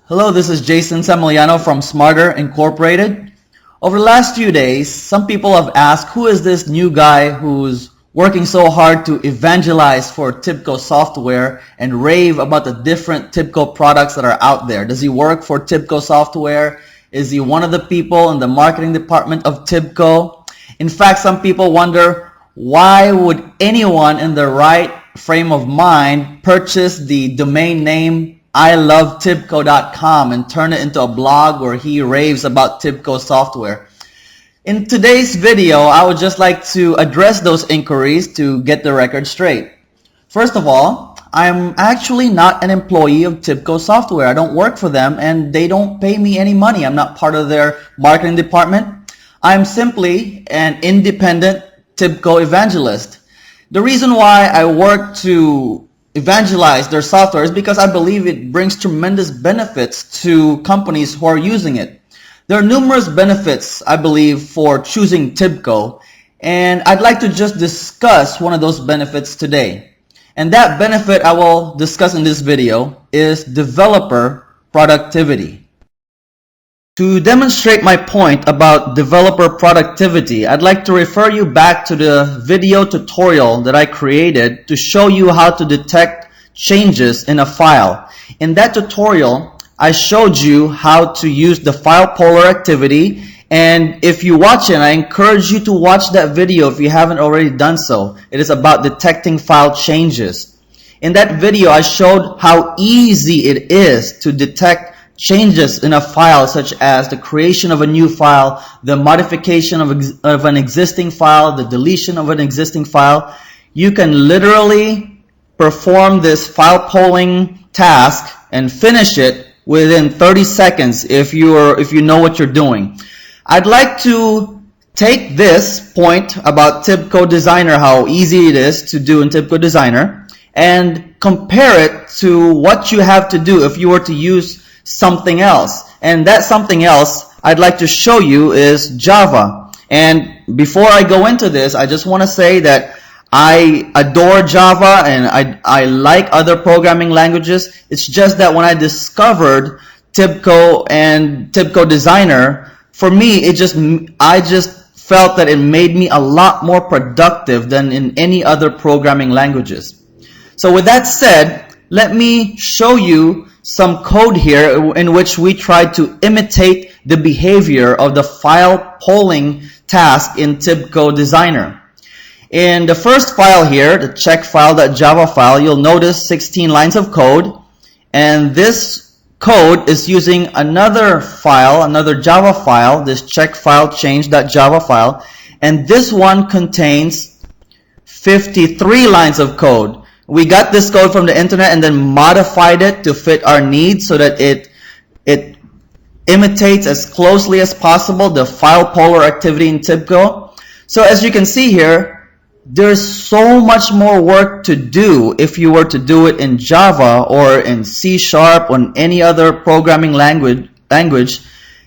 Hello, this is Jason Semiliano from Smarter Incorporated. Over the last few days, some people have asked, who is this new guy who's working so hard to evangelize for TIBCO software and rave about the different TIBCO products that are out there? Does he work for TIBCO software? Is he one of the people in the marketing department of TIBCO? In fact, some people wonder, why would anyone in the right frame of mind purchase the domain name I Love TIBCO.com and turn it into a blog where he raves about TIBCO software? In today's video, I would just like to address those inquiries to get the record straight. First of all, I'm actually not an employee of TIBCO software. I don't work for them and they don't pay me any money. I'm not part of their marketing department. I'm simply an independent TIBCO evangelist. The reason why I work to evangelize their software is because I believe it brings tremendous benefits to companies who are using it. There are numerous benefits, I believe, for choosing TIBCO, and I'd like to just discuss one of those benefits today. And that benefit I will discuss in this video is developer productivity. To demonstrate my point about developer productivity, I'd like to refer you back to the video tutorial that I created to show you how to detect changes in a file. In that tutorial, I showed you how to use the file polar activity, and if you watch it, I encourage you to watch that video if you haven't already done so. It is about detecting file changes. In that video, I showed how easy it is to detect changes in a file, such as the creation of a new file, the modification of an existing file, the deletion of an existing file. You can literally perform this file polling task and finish it within 30 seconds if you know what you're doing. I'd like to take this point about TIBCO Designer, how easy it is to do in TIBCO Designer, and compare it to what you have to do if you were to use something else. And that something else I'd like to show you is Java. And before I go into this, I just want to say that I adore Java and I like other programming languages. It's just that when I discovered TIBCO and TIBCO Designer, for me, I just felt that it made me a lot more productive than in any other programming languages. So with that said, let me show you some code here in which we try to imitate the behavior of the file polling task in TIBCO Designer. In the first file here, the checkfile.java file, you'll notice 16 lines of code, and this code is using another file, another Java file, this checkfilechange.java file, and this one contains 53 lines of code. We got this code from the internet and then modified it to fit our needs so that it imitates as closely as possible the file polar activity in TIBCO. So as you can see here, there's so much more work to do if you were to do it in Java or in C# or in any other programming language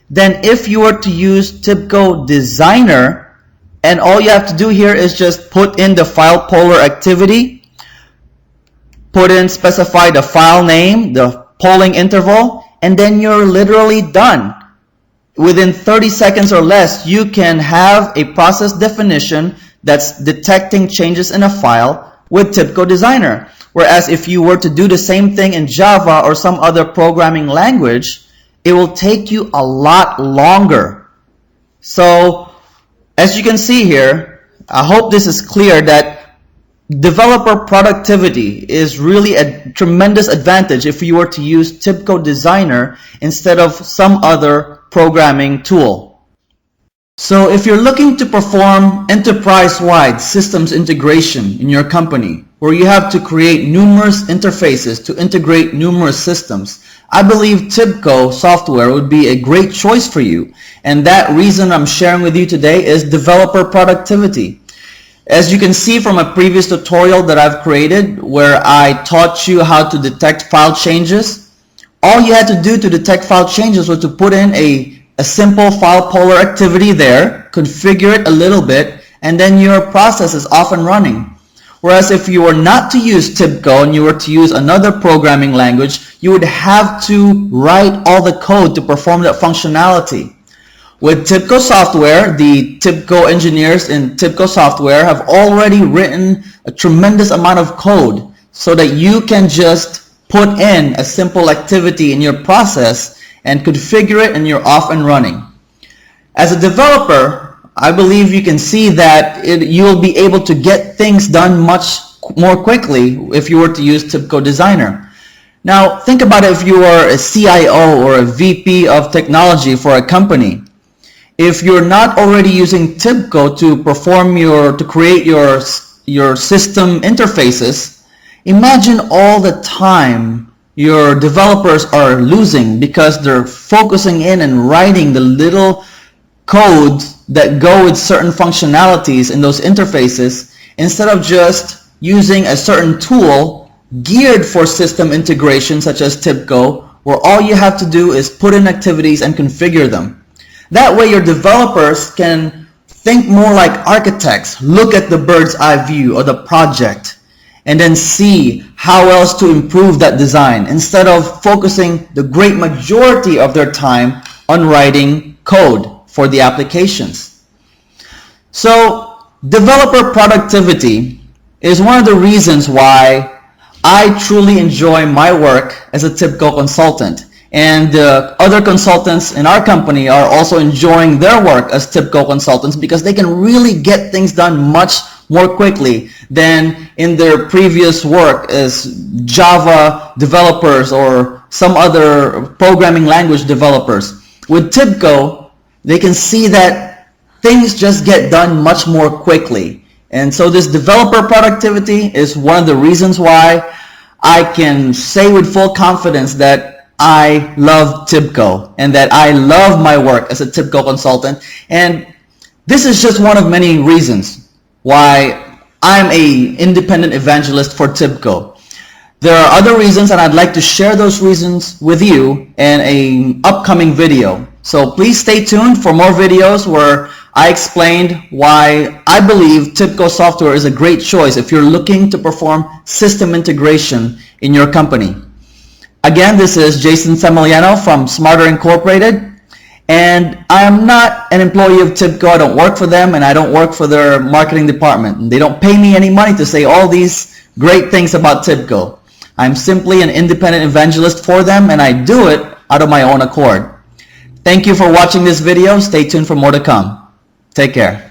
than if you were to use TIBCO Designer, and all you have to do here is just put in the file polar activity, specify the file name, the polling interval, and then you're literally done. Within 30 seconds or less, you can have a process definition that's detecting changes in a file with TIBCO Designer. Whereas if you were to do the same thing in Java or some other programming language, it will take you a lot longer. So as you can see here, I hope this is clear that developer productivity is really a tremendous advantage if you were to use TIBCO Designer instead of some other programming tool. So if you're looking to perform enterprise-wide systems integration in your company, where you have to create numerous interfaces to integrate numerous systems, I believe TIBCO software would be a great choice for you. And that reason I'm sharing with you today is developer productivity. As you can see from a previous tutorial that I've created where I taught you how to detect file changes, all you had to do to detect file changes was to put in a simple file polar activity there, configure it a little bit, and then your process is off and running. Whereas if you were not to use TIBCO and you were to use another programming language, you would have to write all the code to perform that functionality. With TIBCO software, the TIBCO engineers in TIBCO software have already written a tremendous amount of code so that you can just put in a simple activity in your process and configure it and you're off and running. As a developer, I believe you can see that you'll be able to get things done much more quickly if you were to use TIBCO Designer. Now, think about it if you are a CIO or a VP of technology for a company. If you're not already using TIBCO to create your system interfaces, imagine all the time your developers are losing because they're focusing in and writing the little codes that go with certain functionalities in those interfaces instead of just using a certain tool geared for system integration such as TIBCO, where all you have to do is put in activities and configure them. That way your developers can think more like architects, look at the bird's eye view of the project and then see how else to improve that design instead of focusing the great majority of their time on writing code for the applications. So developer productivity is one of the reasons why I truly enjoy my work as a TIBCO consultant, and other consultants in our company are also enjoying their work as TIBCO consultants because they can really get things done much more quickly than in their previous work as Java developers or some other programming language developers. With TIBCO, they can see that things just get done much more quickly. And so this developer productivity is one of the reasons why I can say with full confidence that I love TIBCO and that I love my work as a TIBCO consultant. And this is just one of many reasons why I'm an independent evangelist for TIBCO. There are other reasons, and I'd like to share those reasons with you in an upcoming video. So please stay tuned for more videos where I explained why I believe TIBCO software is a great choice if you're looking to perform system integration in your company. Again, this is Jason Semiliano from Smarter Incorporated, and I am not an employee of TIBCO. I don't work for them, and I don't work for their marketing department. They don't pay me any money to say all these great things about TIBCO. I'm simply an independent evangelist for them, and I do it out of my own accord. Thank you for watching this video. Stay tuned for more to come. Take care.